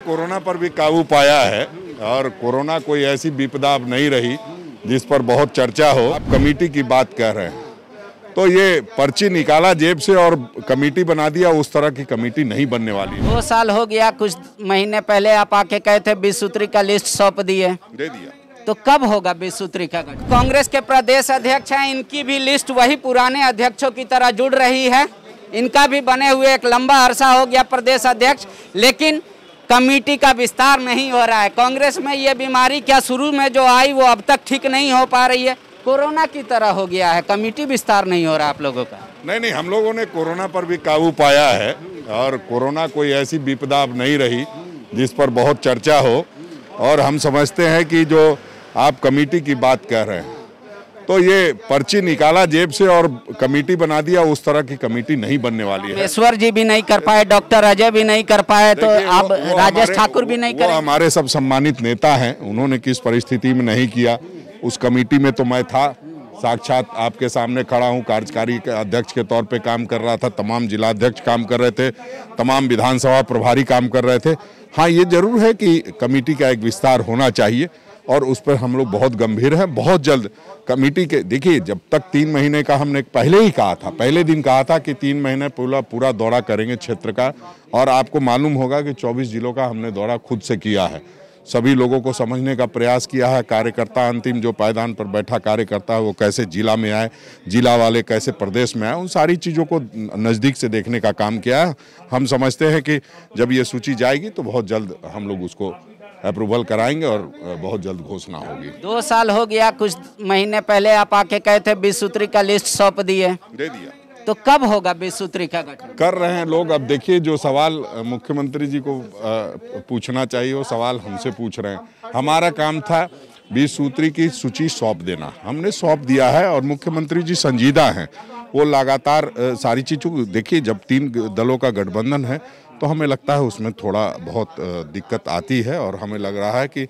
Corona पर भी काबू पाया है और कोरोना कोई ऐसी विपदा अब नहीं रही जिस पर बहुत चर्चा हो। आप कमेटी की बात कह रहे हैं तो ये पर्ची निकाला जेब से और कमेटी बना दिया, उस तरह की कमेटी नहीं बनने वाली है। 2 साल हो गया, कुछ महीने पहले आप आके कहे थे 20 सूत्री का लिस्ट सौंप दिए, दे दिया। तो कब होगा 20 सूत्री का गठन? कांग्रेस के प्रदेश अध्यक्ष हैं, इनकी भी लिस्ट वही पुराने अध्यक्षों की तरह जुड़ रही है। इनका भी बने हुए एक लंबा अरसा हो गया प्रदेश अध्यक्ष, लेकिन कमेटी का विस्तार नहीं हो रहा है। कांग्रेस में ये बीमारी क्या शुरू में जो आई वो अब तक ठीक नहीं हो पा रही है, कोरोना की तरह हो गया है, कमेटी विस्तार नहीं हो रहा आप लोगों का। नहीं, हम लोगों ने कोरोना पर भी काबू पाया है और कोरोना कोई ऐसी विपदा अब नहीं रही जिस पर बहुत चर्चा हो। और हम समझते हैं कि जो आप कमेटी की बात कह रहे हैं तो ये पर्ची निकाला जेब से और कमेटी बना दिया, उस तरह की कमेटी नहीं बनने वाली है। ईश्वर जी भी नहीं कर पाए, डॉक्टर अजय भी नहीं कर पाए, तो आप राजेश ठाकुर भी नहीं कर। हमारे सब सम्मानित नेता हैं, उन्होंने किस परिस्थिति में नहीं किया। उस कमेटी में तो मैं था, साक्षात आपके सामने खड़ा हूं, कार्यकारी अध्यक्ष के तौर पे काम कर रहा था, तमाम जिलाध्यक्ष काम कर रहे थे, तमाम विधानसभा प्रभारी काम कर रहे थे। हाँ, ये जरूर है कि कमेटी का एक विस्तार होना चाहिए और उस पर हम लोग बहुत गंभीर हैं। बहुत जल्द कमेटी के, देखिए जब तक 3 महीने का हमने पहले ही कहा था, पहले दिन कहा था कि 3 महीने पूरा दौरा करेंगे क्षेत्र का। और आपको मालूम होगा कि 24 जिलों का हमने दौरा खुद से किया है, सभी लोगों को समझने का प्रयास किया है। कार्यकर्ता, अंतिम जो पायदान पर बैठा कार्यकर्ता है वो कैसे जिला में आए, जिला वाले कैसे प्रदेश में आए, उन सारी चीज़ों को नज़दीक से देखने का काम किया है। हम समझते हैं कि जब ये सूची जाएगी तो बहुत जल्द हम लोग उसको अप्रूवल कराएंगे और बहुत जल्द घोषणा होगी। 2 साल हो गया, कुछ महीने पहले आप आके कहे थे 20 सूत्री का लिस्ट सौंप दिए, दे दिया। तो कब होगा 20 सूत्री का गठन? कर रहे हैं लोग। अब देखिए, जो सवाल मुख्यमंत्री जी को पूछना चाहिए वो सवाल हमसे पूछ रहे हैं। हमारा काम था 20 सूत्री की सूची सौंप देना, हमने सौंप दिया है और मुख्यमंत्री जी संजीदा हैं, वो लगातार सारी चीज़ों। देखिए, जब 3 दलों का गठबंधन है तो हमें लगता है उसमें थोड़ा बहुत दिक्कत आती है और हमें लग रहा है कि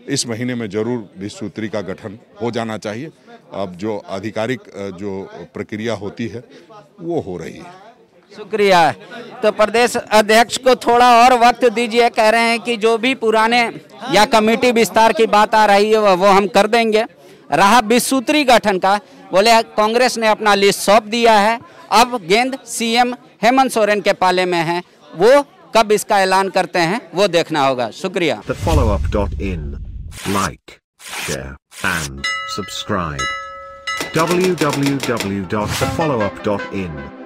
इस महीने में जरूर 20 सूत्री का गठन हो जाना चाहिए। अब जो आधिकारिक जो प्रक्रिया होती है वो हो रही है। शुक्रिया। तो प्रदेश अध्यक्ष को थोड़ा और वक्त दीजिए, कह रहे हैं कि जो भी पुराने या कमेटी विस्तार की बात आ रही है वो हम कर देंगे। रहा 20 सूत्री गठन का, बोले कांग्रेस ने अपना लिस्ट सौंप दिया है, अब गेंद सीएम हेमंत सोरेन के पाले में है, वो कब इसका ऐलान करते हैं वो देखना होगा। शुक्रिया। TheFollowUp.in, like, share and subscribe. www.thefollowup.in